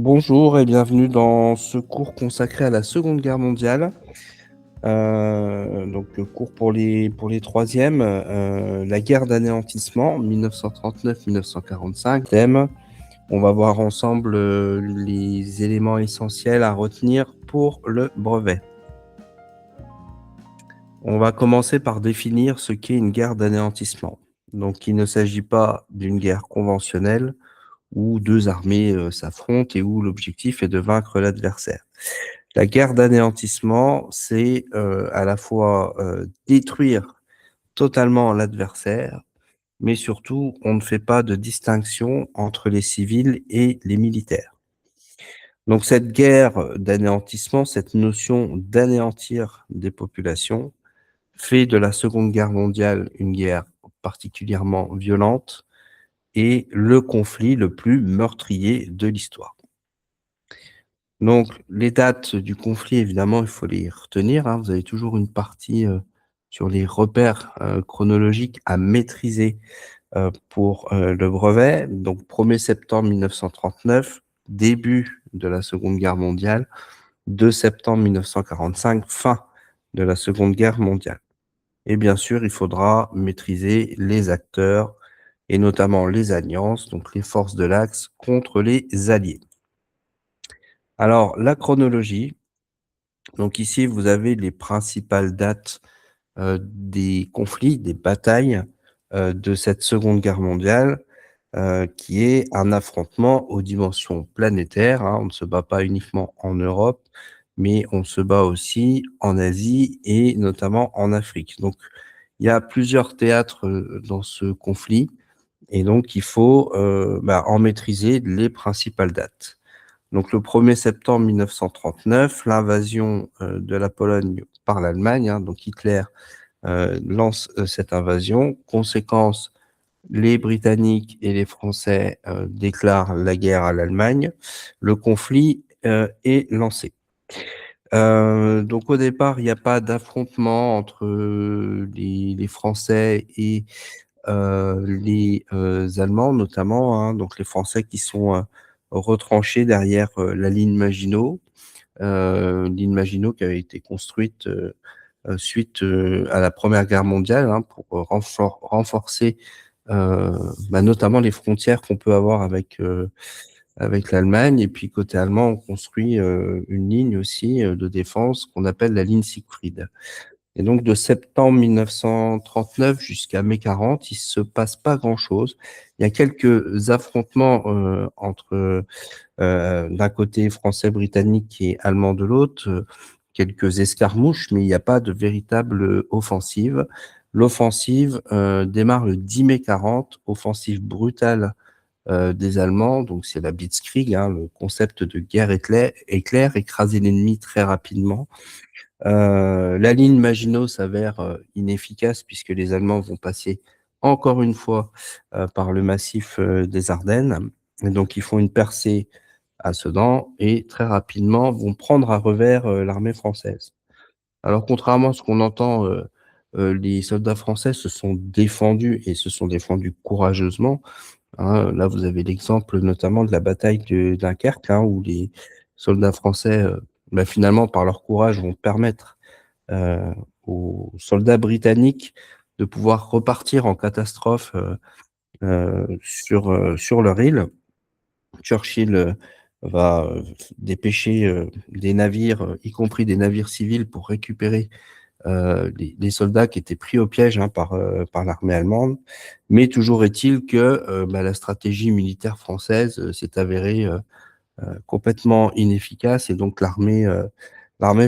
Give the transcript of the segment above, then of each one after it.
Bonjour et bienvenue dans ce cours consacré à la Seconde Guerre mondiale. Le cours pour les troisièmes, la guerre d'anéantissement 1939-1945. Thème, on va voir ensemble les éléments essentiels à retenir pour le brevet. On va commencer par définir ce qu'est une guerre d'anéantissement. Donc, il ne s'agit pas d'une guerre conventionnelle où deux armées s'affrontent et où l'objectif est de vaincre l'adversaire. La guerre d'anéantissement, c'est à la fois détruire totalement l'adversaire, mais surtout, on ne fait pas de distinction entre les civils et les militaires. Donc cette guerre d'anéantissement, cette notion d'anéantir des populations, fait de la Seconde Guerre mondiale une guerre particulièrement violente et le conflit le plus meurtrier de l'histoire. Donc, les dates du conflit, évidemment, il faut les retenir, hein. Vous avez toujours une partie sur les repères chronologiques à maîtriser pour le brevet. Donc, 1er septembre 1939, début de la Seconde Guerre mondiale, 2 septembre 1945, fin de la Seconde Guerre mondiale. Et bien sûr, il faudra maîtriser les acteurs et notamment les alliances, donc les forces de l'Axe contre les Alliés. Alors, la chronologie. Donc ici, vous avez les principales dates des conflits, des batailles de cette Seconde Guerre mondiale, qui est un affrontement aux dimensions planétaires, hein. On ne se bat pas uniquement en Europe, mais on se bat aussi en Asie et notamment en Afrique. Donc, il y a plusieurs théâtres dans ce conflit et donc il faut en maîtriser les principales dates. Donc le 1er septembre 1939, l'invasion de la Pologne par l'Allemagne, hein, donc Hitler lance cette invasion. Conséquence, les Britanniques et les Français déclarent la guerre à l'Allemagne. Le conflit est lancé. Donc au départ, il n'y a pas d'affrontement entre les Français et les Allemands notamment, hein, donc les Français qui sont retranchés derrière la ligne Maginot, ligne Maginot qui avait été construite suite à la Première Guerre mondiale, hein, pour renforcer notamment les frontières qu'on peut avoir avec l'Allemagne. Et puis côté allemand, on construit une ligne aussi de défense qu'on appelle la ligne Siegfried. Et donc, de septembre 1939 jusqu'à mai 40, il se passe pas grand-chose. Il y a quelques affrontements entre d'un côté français-britannique et allemand de l'autre, quelques escarmouches, mais il n'y a pas de véritable offensive. L'offensive démarre le 10 mai 40, offensive brutale des Allemands. Donc, c'est la Blitzkrieg, hein, le concept de guerre éclair, écraser l'ennemi très rapidement. La ligne Maginot s'avère inefficace puisque les Allemands vont passer encore une fois par le massif des Ardennes. Et donc, ils font une percée à Sedan et très rapidement vont prendre à revers l'armée française. Alors, contrairement à ce qu'on entend, les soldats français se sont défendus et se sont défendus courageusement, hein. Là, vous avez l'exemple notamment de la bataille de Dunkerque, hein, où les soldats français, finalement, par leur courage, vont permettre aux soldats britanniques de pouvoir repartir en catastrophe sur leur île. Churchill va dépêcher des navires, y compris des navires civils, pour récupérer les soldats qui étaient pris au piège, hein, par l'armée allemande. Mais toujours est-il que la stratégie militaire française s'est avérée complètement inefficace et donc l'armée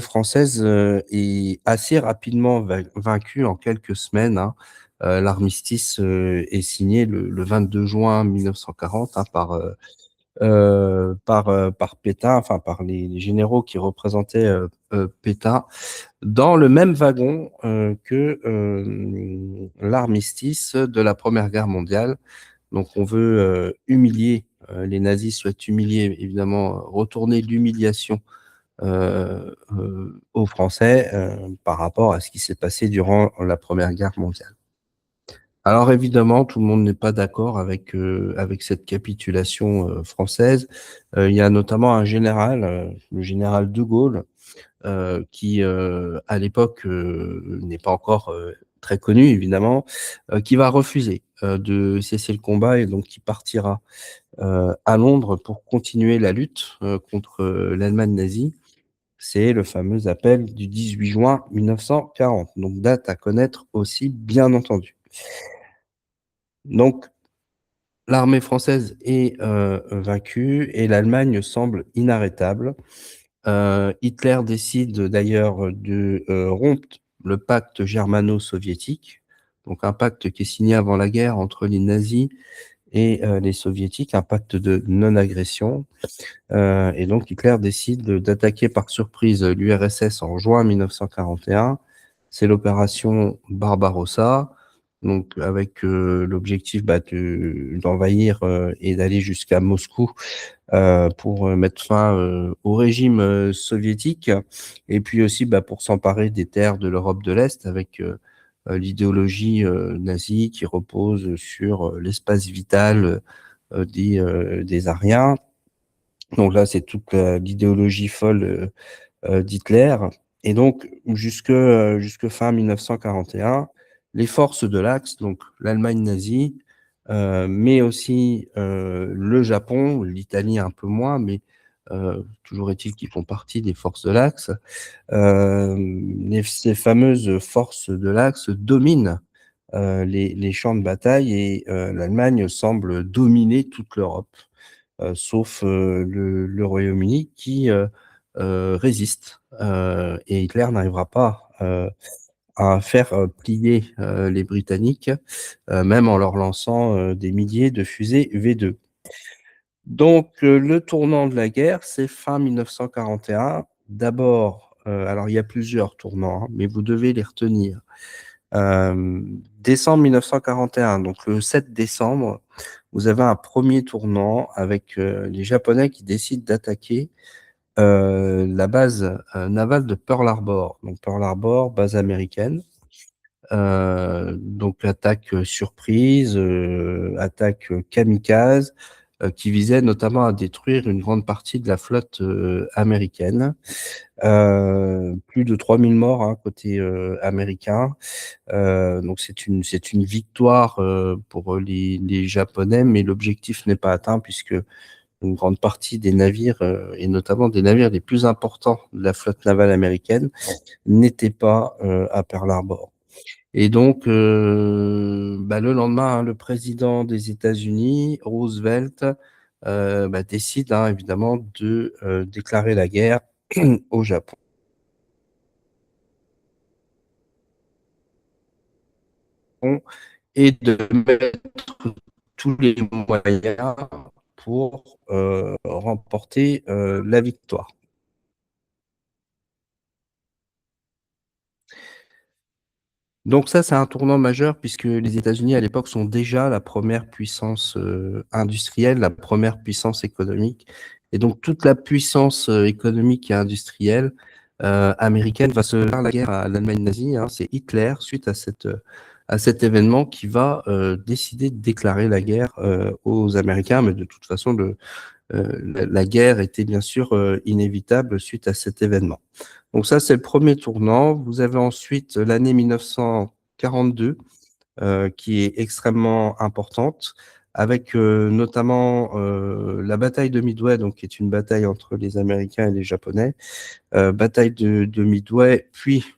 française est assez rapidement vaincue en quelques semaines, hein. L'armistice est signé le 22 juin 1940, hein, par Pétain, enfin par les généraux qui représentaient Pétain, dans le même wagon que l'armistice de la Première Guerre mondiale. Donc on veut humilier, les nazis souhaitent humilier, évidemment, retourner l'humiliation aux Français par rapport à ce qui s'est passé durant la Première Guerre mondiale. Alors évidemment, tout le monde n'est pas d'accord avec cette capitulation française. Il y a notamment un général, le général de Gaulle, qui, à l'époque, n'est pas encore très connu évidemment, qui va refuser de cesser le combat et donc qui partira à Londres pour continuer la lutte contre l'Allemagne nazie. C'est le fameux appel du 18 juin 1940, donc date à connaître aussi, bien entendu. Donc, l'armée française est vaincue et l'Allemagne semble inarrêtable. Hitler décide d'ailleurs de rompre le pacte germano-soviétique, donc un pacte qui est signé avant la guerre entre les nazis et les soviétiques, un pacte de non-agression. Et donc Hitler décide d'attaquer par surprise l'URSS en juin 1941. C'est l'opération Barbarossa, donc avec l'objectif d'envahir et d'aller jusqu'à Moscou pour mettre fin au régime soviétique et puis aussi pour s'emparer des terres de l'Europe de l'Est avec l'idéologie nazie qui repose sur l'espace vital des Aryens. Donc là, c'est toute l'idéologie folle d'Hitler. Et donc, jusque fin 1941, les forces de l'Axe, donc l'Allemagne nazie, mais aussi le Japon, l'Italie un peu moins, mais toujours est-il qu'ils font partie des forces de l'Axe, ces fameuses forces de l'Axe dominent les champs de bataille et l'Allemagne semble dominer toute l'Europe. Sauf le Royaume-Uni qui résiste. Et Hitler n'arrivera pas à faire plier les Britanniques, même en leur lançant des milliers de fusées V2. Donc, le tournant de la guerre, c'est fin 1941. D'abord, alors il y a plusieurs tournants, hein, mais vous devez les retenir. Décembre 1941, donc le 7 décembre, vous avez un premier tournant avec les Japonais qui décident d'attaquer la base navale de Pearl Harbor. Donc Pearl Harbor, base américaine. Donc attaque surprise, attaque kamikaze, qui visait notamment à détruire une grande partie de la flotte américaine. Plus de 3000 morts hein, côté américain. Donc c'est une victoire pour les Japonais, mais l'objectif n'est pas atteint puisque une grande partie des navires, et notamment des navires les plus importants de la flotte navale américaine, n'étaient pas à Pearl Harbor. Et donc, le lendemain, hein, le président des États-Unis, Roosevelt, décide hein, évidemment de déclarer la guerre au Japon et de mettre tous les moyens pour remporter la victoire. Donc ça, c'est un tournant majeur puisque les États-Unis, à l'époque, sont déjà la première puissance industrielle, la première puissance économique. Et donc toute la puissance économique et industrielle américaine va se faire la guerre à l'Allemagne nazie. Hein. C'est Hitler, suite à cet événement, qui va décider de déclarer la guerre aux Américains. Mais de toute façon, la guerre était bien sûr inévitable suite à cet événement. Donc ça, c'est le premier tournant. Vous avez ensuite l'année 1942, qui est extrêmement importante, avec notamment la bataille de Midway, donc qui est une bataille entre les Américains et les Japonais, bataille de Midway, puis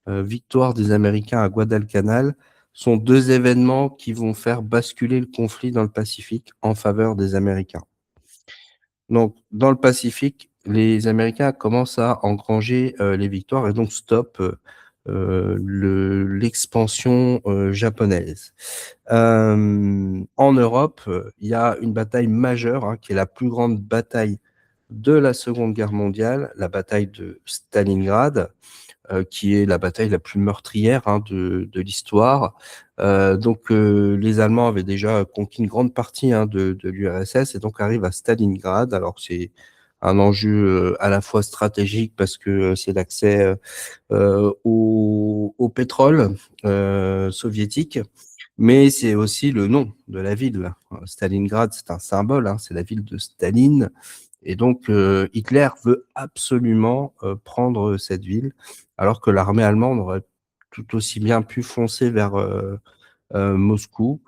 victoire des Américains à Guadalcanal, sont deux événements qui vont faire basculer le conflit dans le Pacifique en faveur des Américains. Donc, dans le Pacifique, les Américains commencent à engranger les victoires et donc stoppent l'expansion japonaise. En Europe, il y a une bataille majeure hein, qui est la plus grande bataille de la Seconde Guerre mondiale, la bataille de Stalingrad, qui est la bataille la plus meurtrière hein, de l'histoire. Les Allemands avaient déjà conquis une grande partie hein, de l'URSS et donc arrivent à Stalingrad. Alors c'est un enjeu à la fois stratégique parce que c'est l'accès au pétrole soviétique, mais c'est aussi le nom de la ville. Stalingrad, c'est un symbole, hein, c'est la ville de Staline. Et donc, Hitler veut absolument prendre cette ville, alors que l'armée allemande aurait tout aussi bien pu foncer vers Moscou.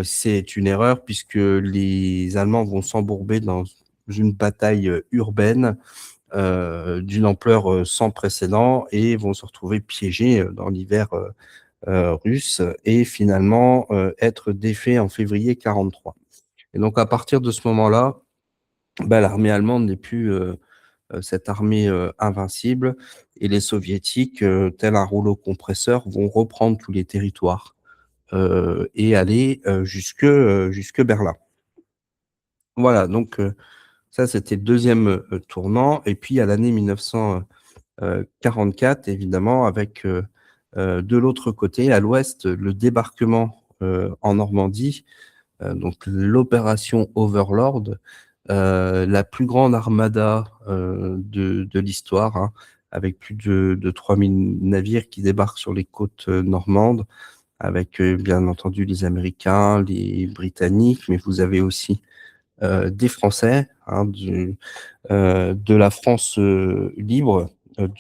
C'est une erreur puisque les Allemands vont s'embourber dans une bataille urbaine d'une ampleur sans précédent et vont se retrouver piégés dans l'hiver russe et finalement être défaits en février 43. Et donc à partir de ce moment-là, bah, l'armée allemande n'est plus cette armée invincible et les soviétiques, tel un rouleau compresseur, vont reprendre tous les territoires et aller jusque Berlin. Voilà, donc ça c'était le deuxième tournant. Et puis à l'année 1944, évidemment, avec de l'autre côté, à l'ouest, le débarquement en Normandie, donc l'opération Overlord, la plus grande armada de l'histoire, hein, avec plus de 3000 navires qui débarquent sur les côtes normandes, avec bien entendu les Américains, les Britanniques, mais vous avez aussi des Français, hein, de la France libre, donc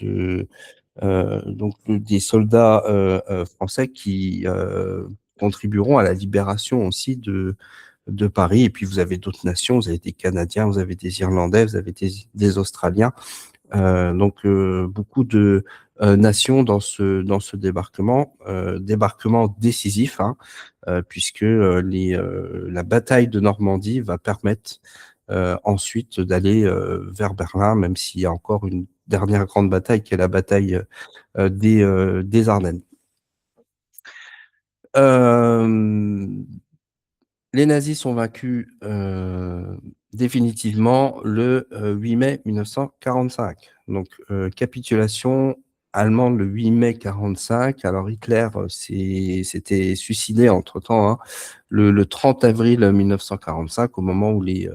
des soldats français qui contribueront à la libération aussi de Paris. Et puis vous avez d'autres nations, vous avez des Canadiens, vous avez des Irlandais, vous avez des Australiens. Donc beaucoup de nations dans ce débarquement décisif, hein, puisque la bataille de Normandie va permettre ensuite d'aller vers Berlin, même s'il y a encore une dernière grande bataille qui est la bataille des Ardennes. Les nazis sont vaincus définitivement le 8 mai 1945. Donc capitulation allemande le 8 mai 45. Alors Hitler s'était suicidé entre-temps, hein, le 30 avril 1945, au moment où les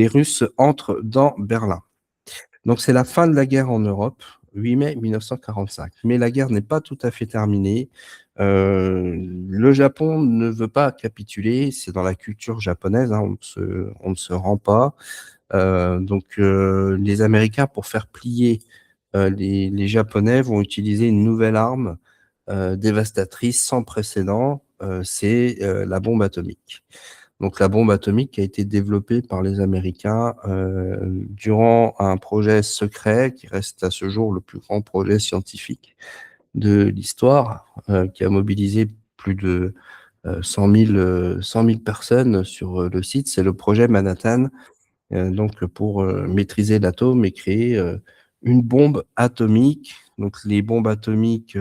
Russes entrent dans Berlin. Donc c'est la fin de la guerre en Europe, 8 mai 1945. Mais la guerre n'est pas tout à fait terminée. Le Japon ne veut pas capituler, c'est dans la culture japonaise, hein, on ne se rend pas. Donc les Américains, pour faire plier les Japonais, vont utiliser une nouvelle arme dévastatrice sans précédent, c'est la bombe atomique. Donc la bombe atomique qui a été développée par les Américains durant un projet secret qui reste à ce jour le plus grand projet scientifique de l'histoire, qui a mobilisé plus de 100 000 personnes sur le site. C'est le projet Manhattan, donc pour maîtriser l'atome et créer une bombe atomique. Donc les bombes atomiques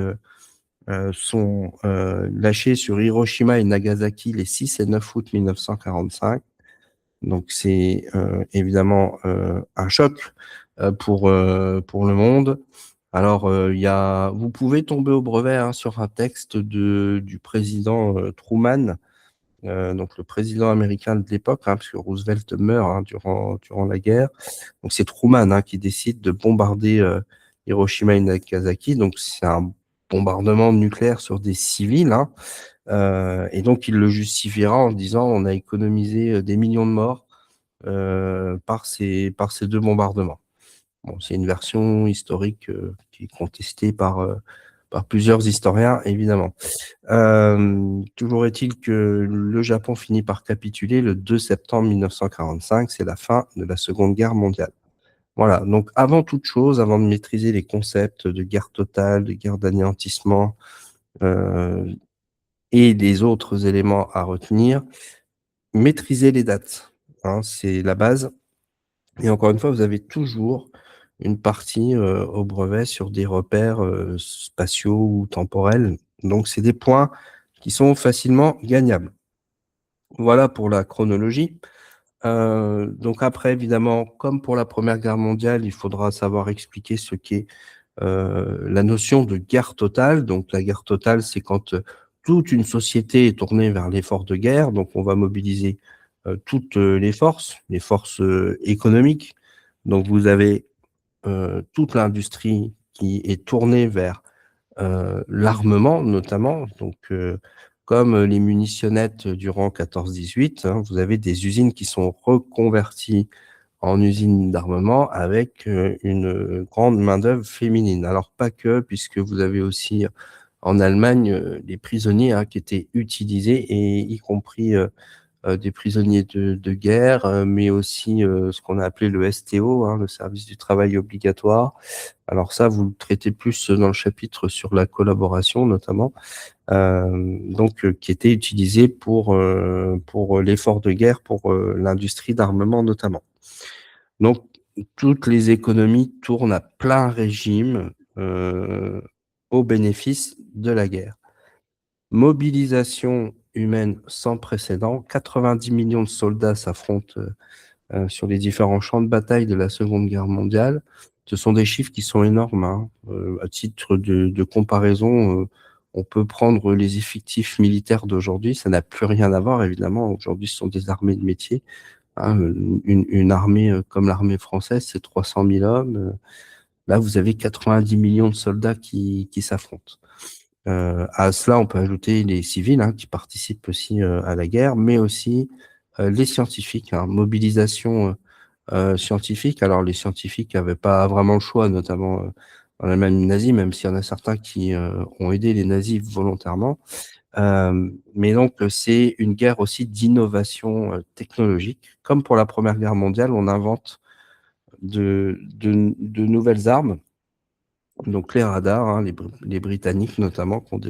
sont lâchées sur Hiroshima et Nagasaki les 6 et 9 août 1945. Donc c'est évidemment un choc pour le monde. Alors vous pouvez tomber au brevet, hein, sur un texte du président Truman, donc le président américain de l'époque, hein, parce que Roosevelt meurt, hein, durant la guerre. Donc c'est Truman, hein, qui décide de bombarder Hiroshima et Nagasaki. Donc c'est un bombardement nucléaire sur des civils, hein. Et donc il le justifiera en disant on a économisé des millions de morts par ces deux bombardements. Bon, c'est une version historique qui est contestée par plusieurs historiens, évidemment. Toujours est-il que le Japon finit par capituler le 2 septembre 1945, c'est la fin de la Seconde Guerre mondiale. Voilà, donc avant toute chose, avant de maîtriser les concepts de guerre totale, de guerre d'anéantissement et des autres éléments à retenir, maîtriser les dates, hein, c'est la base. Et encore une fois, vous avez toujours une partie au brevet sur des repères spatiaux ou temporels. Donc, c'est des points qui sont facilement gagnables. Voilà pour la chronologie. Donc après, évidemment, comme pour la Première Guerre mondiale, il faudra savoir expliquer ce qu'est la notion de guerre totale. Donc la guerre totale, c'est quand toute une société est tournée vers l'effort de guerre. Donc on va mobiliser toutes les forces économiques, Donc vous avez toute l'industrie qui est tournée vers l'armement notamment, donc comme les munitionnettes durant 14-18, hein, vous avez des usines qui sont reconverties en usines d'armement avec une grande main-d'œuvre féminine. Alors pas que, puisque vous avez aussi en Allemagne les prisonniers hein, qui étaient utilisés, et y compris des prisonniers de guerre, mais aussi ce qu'on a appelé le STO, hein, le service du travail obligatoire. Alors ça, vous le traitez plus dans le chapitre sur la collaboration notamment, donc qui était utilisé pour l'effort de guerre, pour l'industrie d'armement notamment. Donc toutes les économies tournent à plein régime au bénéfice de la guerre. Mobilisation humaine sans précédent, 90 millions de soldats s'affrontent sur les différents champs de bataille de la Seconde Guerre mondiale. Ce sont des chiffres qui sont énormes, hein. À titre de comparaison, on peut prendre les effectifs militaires d'aujourd'hui. Ça n'a plus rien à voir, évidemment. Aujourd'hui, ce sont des armées de métier, hein. Une armée comme l'armée française, c'est 300 000 hommes. Là, vous avez 90 millions de soldats qui s'affrontent. À cela, on peut ajouter les civils hein, qui participent aussi à la guerre, mais aussi les scientifiques, hein, mobilisation scientifique. Alors, les scientifiques n'avaient pas vraiment le choix, notamment dans l'Allemagne nazie, même s'il y en a certains qui ont aidé les nazis volontairement. Mais donc, c'est une guerre aussi d'innovation technologique. Comme pour la Première Guerre mondiale, on invente de nouvelles armes. Donc, les radars, hein, les Britanniques notamment, qui ont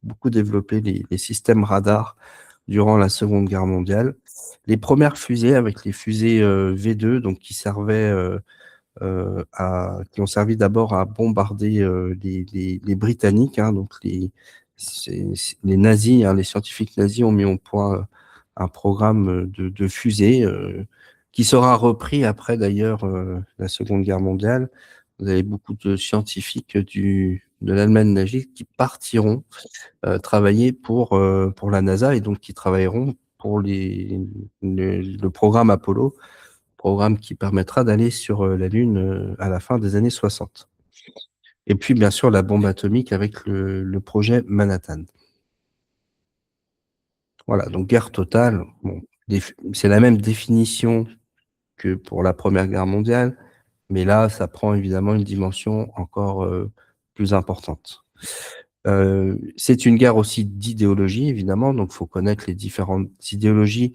beaucoup développé les systèmes radars durant la Seconde Guerre mondiale. Les premières fusées avec les fusées V2, donc qui servaient qui ont servi d'abord à bombarder les Britanniques, hein, donc les nazis, hein, les scientifiques nazis ont mis au point un programme de fusées qui sera repris après d'ailleurs la Seconde Guerre mondiale. Vous avez beaucoup de scientifiques de l'Allemagne nazie qui partiront travailler pour la NASA et donc qui travailleront pour le programme Apollo, programme qui permettra d'aller sur la Lune à la fin des années 60. Et puis, bien sûr, la bombe atomique avec le projet Manhattan. Voilà, donc guerre totale. Bon, c'est la même définition que pour la Première Guerre mondiale, mais là, ça prend évidemment une dimension encore plus importante. C'est une guerre aussi d'idéologie, évidemment, donc il faut connaître les différentes idéologies.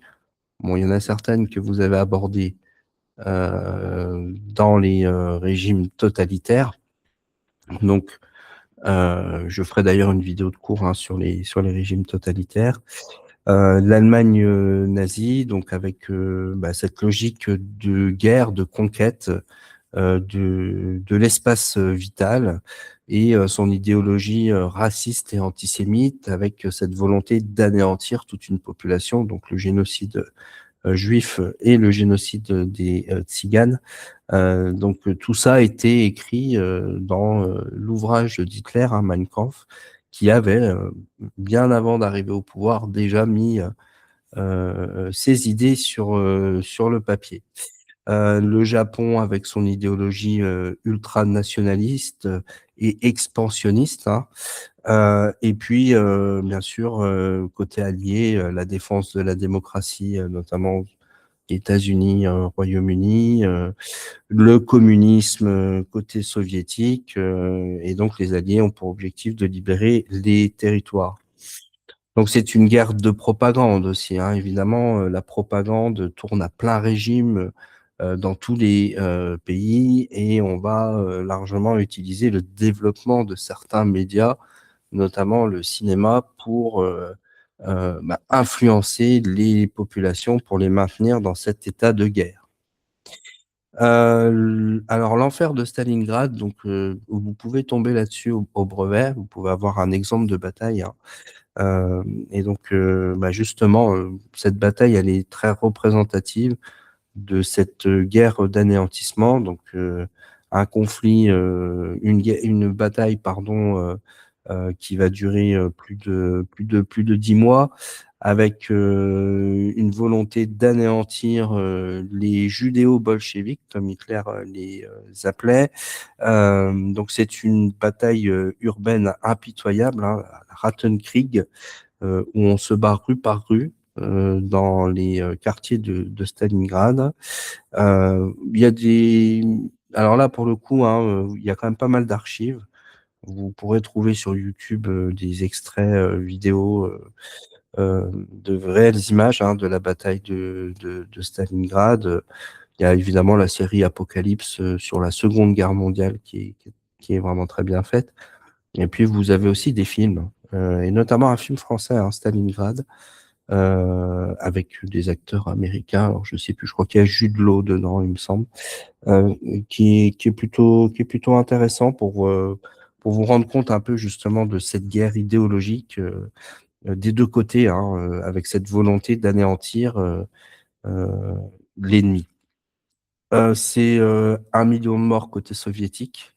Bon, il y en a certaines que vous avez abordées dans les régimes totalitaires. Donc, je ferai d'ailleurs une vidéo de cours hein, sur les régimes totalitaires. L'Allemagne nazie, donc avec cette logique de guerre, de conquête de l'espace vital et son idéologie raciste et antisémite avec cette volonté d'anéantir toute une population, donc le génocide juif et le génocide des tziganes. Donc tout ça a été écrit dans l'ouvrage d'Hitler, hein, Mein Kampf, qui avait, bien avant d'arriver au pouvoir, déjà mis ses idées sur le papier. Le Japon avec son idéologie ultranationaliste et expansionniste, hein. Et puis, bien sûr, côté allié, la défense de la démocratie, notamment États-Unis, Royaume-Uni, le communisme côté soviétique, et donc les alliés ont pour objectif de libérer les territoires. Donc c'est une guerre de propagande aussi, hein. Évidemment, la propagande tourne à plein régime dans tous les pays et on va largement utiliser le développement de certains médias, notamment le cinéma, pour influencer les populations, pour les maintenir dans cet état de guerre. Alors l'enfer de Stalingrad, donc vous pouvez tomber là-dessus au brevet, vous pouvez avoir un exemple de bataille, hein. Et donc, justement, cette bataille, elle est très représentative de cette guerre d'anéantissement. Donc, un conflit, une bataille, pardon, qui va durer plus de 10 mois, avec une volonté d'anéantir les judéo-bolcheviks, comme Hitler les appelait. Donc c'est une bataille urbaine impitoyable, hein, la Rattenkrieg, où on se bat rue par rue dans les quartiers de Stalingrad. Il y a des... Alors là, pour le coup, hein, il y a quand même pas mal d'archives. Vous pourrez trouver sur YouTube des extraits vidéo de réelles images, hein, de la bataille de Stalingrad. Il y a évidemment la série Apocalypse sur la Seconde Guerre mondiale qui est vraiment très bien faite. Et puis vous avez aussi des films, et notamment un film français, hein, Stalingrad, avec des acteurs américains. Alors je sais plus, je crois qu'il y a Jude Law dedans, il me semble, qui est plutôt intéressant pour vous rendre compte un peu justement de cette guerre idéologique des deux côtés, hein, avec cette volonté d'anéantir l'ennemi. C'est 1 million de morts côté soviétique,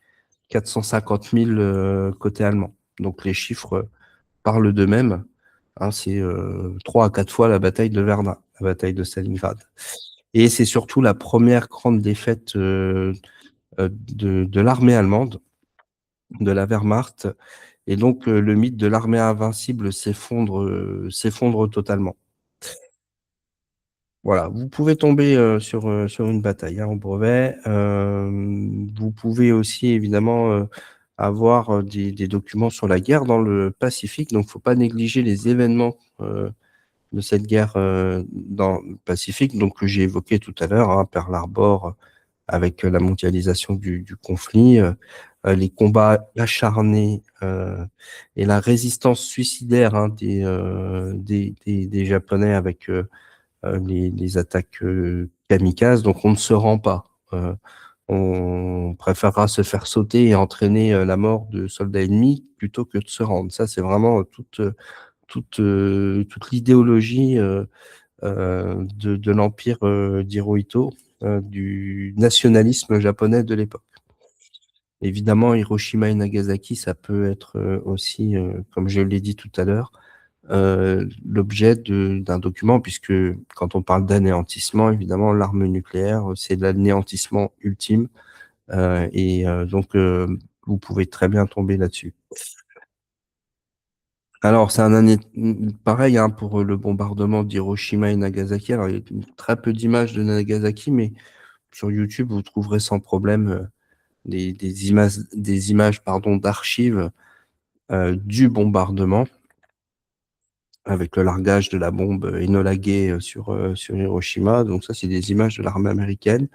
450 000 côté allemand. Donc les chiffres parlent d'eux-mêmes. Hein, c'est 3 à 4 fois la bataille de Verdun, la bataille de Stalingrad. Et c'est surtout la première grande défaite de l'armée allemande, de la Wehrmacht. Et donc le mythe de l'armée invincible s'effondre totalement. Voilà, vous pouvez tomber sur une bataille, hein, au brevet. Vous pouvez aussi évidemment avoir des documents sur la guerre dans le Pacifique. Donc, il ne faut pas négliger les événements de cette guerre dans le Pacifique, donc que j'ai évoqué tout à l'heure, hein, Pearl Harbor, avec la mondialisation du conflit, les combats acharnés et la résistance suicidaire, hein, des Japonais avec les attaques kamikazes. Donc on ne se rend pas. On préférera se faire sauter et entraîner la mort de soldats ennemis plutôt que de se rendre. Ça, c'est vraiment toute l'idéologie de l'empire d'Hirohito, du nationalisme japonais de l'époque. Évidemment, Hiroshima et Nagasaki, ça peut être aussi, comme je l'ai dit tout à l'heure, l'objet d'un document, puisque quand on parle d'anéantissement, évidemment, l'arme nucléaire, c'est l'anéantissement ultime, donc vous pouvez très bien tomber là-dessus. Alors, c'est pareil, hein, pour le bombardement d'Hiroshima et Nagasaki. Alors, il y a très peu d'images de Nagasaki, mais sur YouTube, vous trouverez sans problème des images pardon, d'archives du bombardement, avec le largage de la bombe Enola Gay sur Hiroshima. Donc ça, c'est des images de l'armée américaine,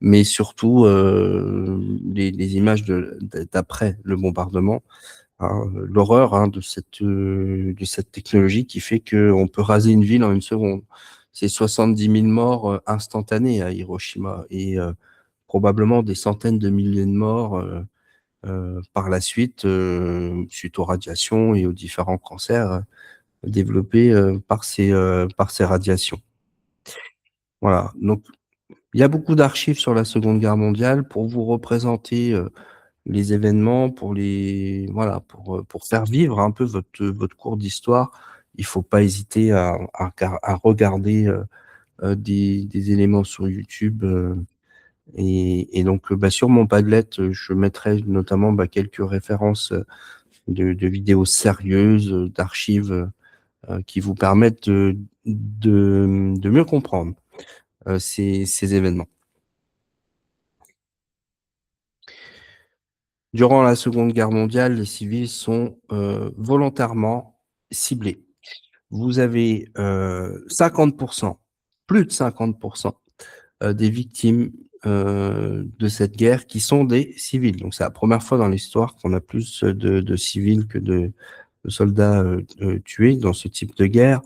mais surtout les images d'après le bombardement, hein, l'horreur, hein, de cette technologie qui fait qu'on peut raser une ville en une seconde. C'est 70 000 morts instantanés à Hiroshima et probablement des centaines de milliers de morts par la suite, suite aux radiations et aux différents cancers développés par ces radiations. Voilà, donc il y a beaucoup d'archives sur la Seconde Guerre mondiale pour vous représenter les événements, voilà, pour faire vivre un peu votre cours d'histoire. Il ne faut pas hésiter à regarder des éléments sur YouTube. Et donc, bah, sur mon Padlet, je mettrai notamment quelques références de vidéos sérieuses, d'archives qui vous permettent de mieux comprendre ces événements. Durant la Seconde Guerre mondiale, les civils sont volontairement ciblés. Vous avez 50%, plus de 50% des victimes de cette guerre qui sont des civils. Donc c'est la première fois dans l'histoire qu'on a plus de civils que de soldats tués dans ce type de guerre.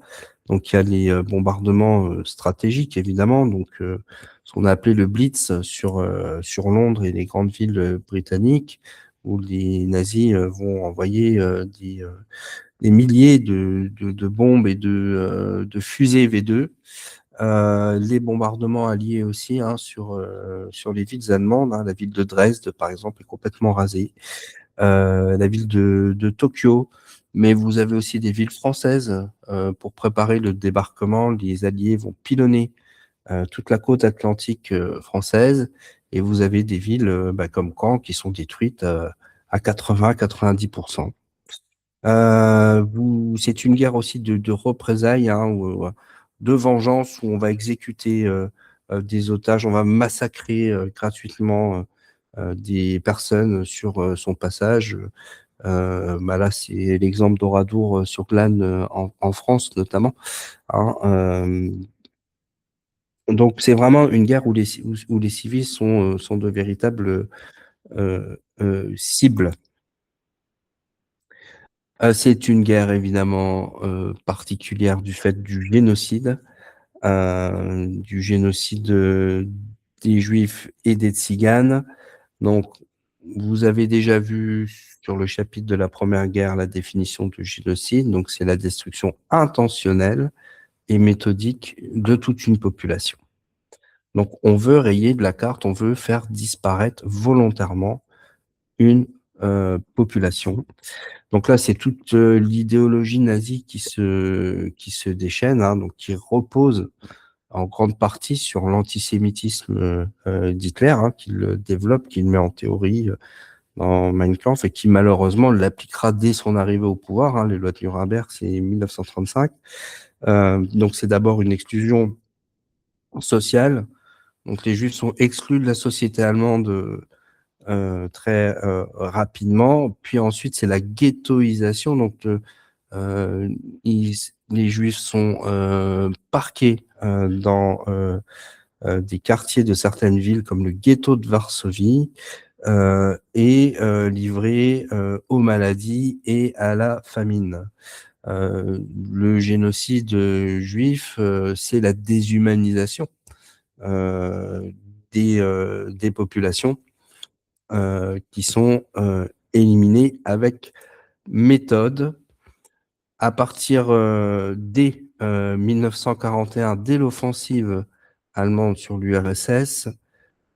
Donc il y a les bombardements stratégiques, évidemment, donc ce qu'on a appelé le Blitz sur Londres et les grandes villes britanniques, où les nazis vont envoyer des milliers de bombes et de fusées V2. Les bombardements alliés aussi, hein, sur les villes allemandes, hein, la ville de Dresde, par exemple, est complètement rasée. la ville de Tokyo, mais vous avez aussi des villes françaises. Pour préparer le débarquement, les Alliés vont pilonner toute la côte atlantique française, et vous avez des villes comme Caen qui sont détruites à 80-90%. C'est une guerre aussi de représailles, hein, de vengeance, où on va exécuter des otages, on va massacrer gratuitement des personnes sur son passage. Là, c'est l'exemple d'Oradour sur Glane en France notamment, hein. Donc c'est vraiment une guerre où les civils sont de véritables cibles. C'est une guerre évidemment particulière du fait du génocide des Juifs et des Tziganes. Donc, vous avez déjà vu sur le chapitre de la Première Guerre la définition du génocide. Donc, c'est la destruction intentionnelle et méthodique de toute une population. Donc, on veut rayer de la carte, on veut faire disparaître volontairement une population. Donc là, c'est toute l'idéologie nazie qui se déchaîne, hein, donc qui repose en grande partie sur l'antisémitisme d'Hitler, hein, qu'il développe, qu'il met en théorie dans Mein Kampf, et qui malheureusement l'appliquera dès son arrivée au pouvoir, hein. Les lois de Nuremberg, c'est 1935. Donc c'est d'abord une exclusion sociale. Donc les Juifs sont exclus de la société allemande très rapidement. Puis ensuite, c'est la ghettoisation. Donc euh, ils- les Juifs sont parqués dans des quartiers de certaines villes comme le ghetto de Varsovie, et livrés aux maladies et à la famine. Le génocide juif, c'est la déshumanisation euh, des populations qui sont éliminées avec méthode à partir dès 1941, dès l'offensive allemande sur l'URSS.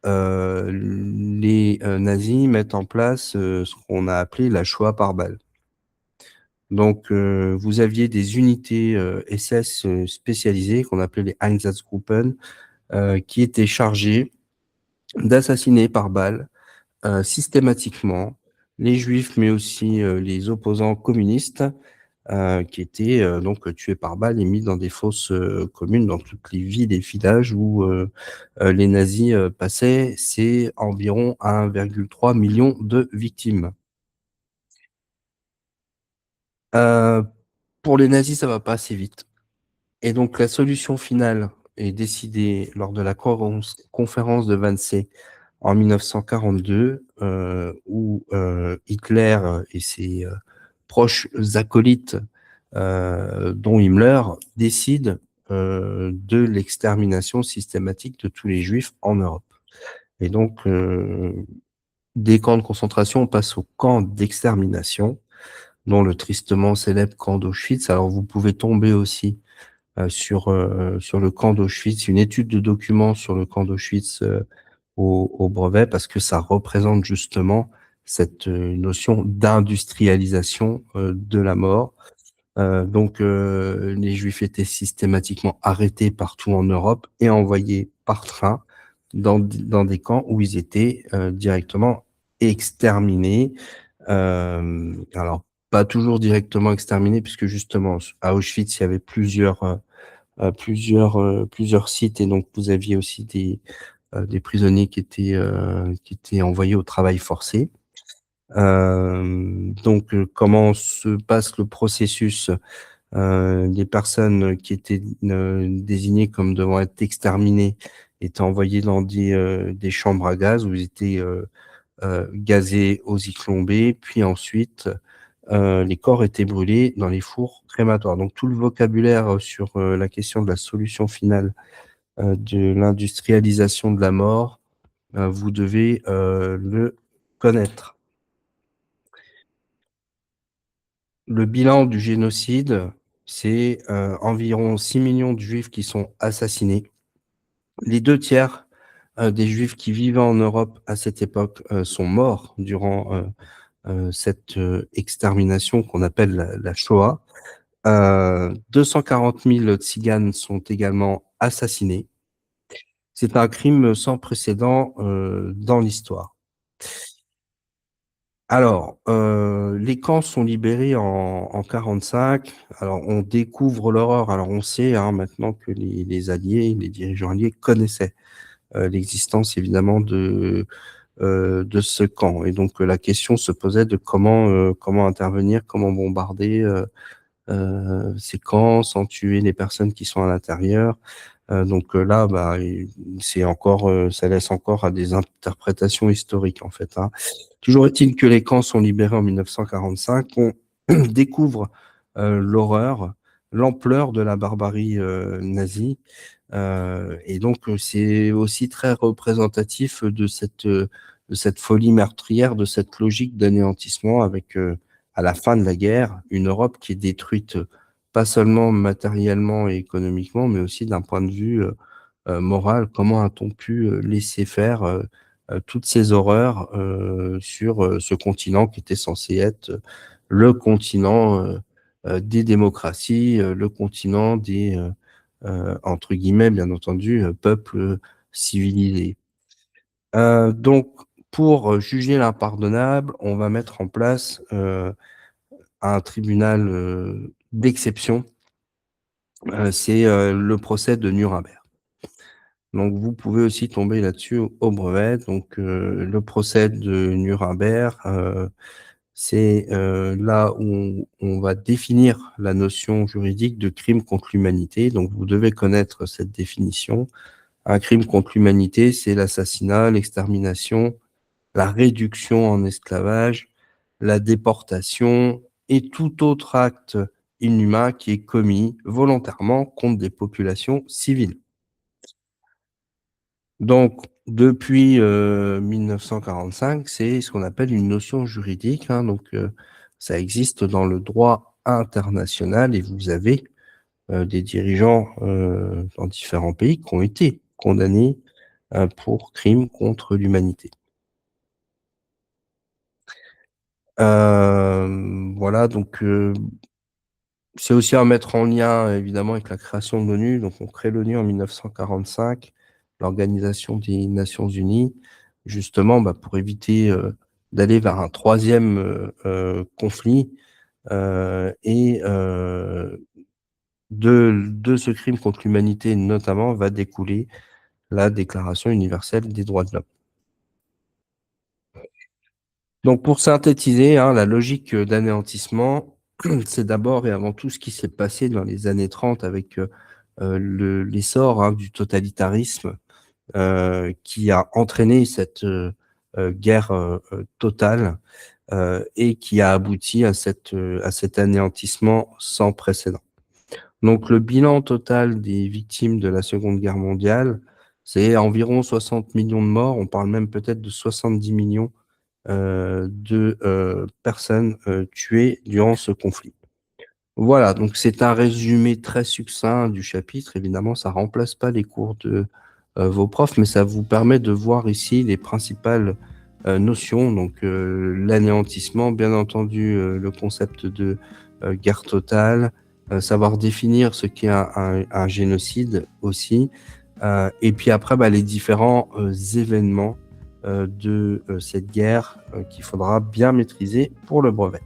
Les nazis mettent en place ce qu'on a appelé la Shoah par balle. Donc, vous aviez des unités SS spécialisées qu'on appelait les Einsatzgruppen, qui étaient chargées d'assassiner par balle systématiquement les juifs, mais aussi les opposants communistes, qui étaient donc tués par balle et mis dans des fosses communes dans toutes les villes et villages où les nazis passaient. C'est environ 1,3 million de victimes. Euh, pour les nazis, ça va pas assez vite. Et donc la solution finale est décidée lors de la conférence de Wannsee en 1942, où Hitler et ses proches acolytes, dont Himmler, décident de l'extermination systématique de tous les juifs en Europe. Et donc, des camps de concentration, on passe aux camps d'extermination, dont le tristement célèbre camp d'Auschwitz. Alors, vous pouvez tomber aussi sur le camp d'Auschwitz, une étude de documents sur le camp d'Auschwitz au brevet, parce que ça représente justement cette notion d'industrialisation de la mort. Les Juifs étaient systématiquement arrêtés partout en Europe et envoyés par train dans des camps où ils étaient directement exterminés. Alors, pas toujours directement exterminés, puisque justement, à Auschwitz, il y avait plusieurs sites, et donc vous aviez aussi des prisonniers qui étaient envoyés au travail forcé. Comment se passe le processus? Les personnes qui étaient désignées comme devant être exterminées étaient envoyées dans des chambres à gaz où ils étaient gazés aux Zyklon B, puis ensuite les corps étaient brûlés dans les fours crématoires. Donc tout le vocabulaire sur la question de la solution finale de l'industrialisation de la mort, vous devez le connaître. Le bilan du génocide, c'est environ 6 millions de juifs qui sont assassinés. Les 2 tiers des juifs qui vivaient en Europe à cette époque sont morts durant cette extermination qu'on appelle la Shoah. 240 000 tziganes sont également assassinés. C'est un crime sans précédent dans l'histoire. Alors, les camps sont libérés en 45. Alors, on découvre l'horreur. Alors, on sait hein, maintenant que les Alliés, les dirigeants alliés connaissaient l'existence évidemment de ce camp. Et donc, la question se posait de comment intervenir, comment bombarder ces camps sans tuer les personnes qui sont à l'intérieur. Donc là, bah, c'est encore, ça laisse encore à des interprétations historiques en fait. Hein. Toujours est-il que les camps sont libérés en 1945. On découvre l'horreur, l'ampleur de la barbarie nazie. Et donc, c'est aussi très représentatif de cette folie meurtrière, de cette logique d'anéantissement avec, à la fin de la guerre, une Europe qui est détruite, pas seulement matériellement et économiquement, mais aussi d'un point de vue moral. Comment a-t-on pu laisser faire toutes ces horreurs sur ce continent qui était censé être le continent des démocraties, le continent des entre guillemets, bien entendu, peuple civilisé. Donc, pour juger l'impardonnable, on va mettre en place un tribunal d'exception. C'est le procès de Nuremberg. Donc, vous pouvez aussi tomber là-dessus au brevet. Donc, le procès de Nuremberg, c'est là où on va définir la notion juridique de crime contre l'humanité. Donc, vous devez connaître cette définition. Un crime contre l'humanité, c'est l'assassinat, l'extermination, la réduction en esclavage, la déportation et tout autre acte inhumain qui est commis volontairement contre des populations civiles. Donc, depuis 1945, c'est ce qu'on appelle une notion juridique. Hein, donc, ça existe dans le droit international et vous avez des dirigeants dans différents pays qui ont été condamnés pour crimes contre l'humanité. Voilà, donc c'est aussi à mettre en lien évidemment avec la création de l'ONU. Donc on crée l'ONU en 1945, l'Organisation des Nations Unies, justement bah, pour éviter d'aller vers un troisième conflit et de ce crime contre l'humanité notamment va découler la Déclaration universelle des droits de l'homme. Donc pour synthétiser, hein, la logique d'anéantissement, c'est d'abord et avant tout ce qui s'est passé dans les années 30 avec l'essor hein, du totalitarisme qui a entraîné cette guerre totale et qui a abouti à cet anéantissement sans précédent. Donc le bilan total des victimes de la Seconde Guerre mondiale, c'est environ 60 millions de morts, on parle même peut-être de 70 millions de personnes tuées durant ce conflit. Voilà, donc c'est un résumé très succinct du chapitre. Évidemment, ça remplace pas les cours de vos profs, mais ça vous permet de voir ici les principales notions. Donc l'anéantissement, bien entendu, le concept de guerre totale, savoir définir ce qu'est un génocide aussi, et puis après bah, les différents événements de cette guerre qu'il faudra bien maîtriser pour le brevet.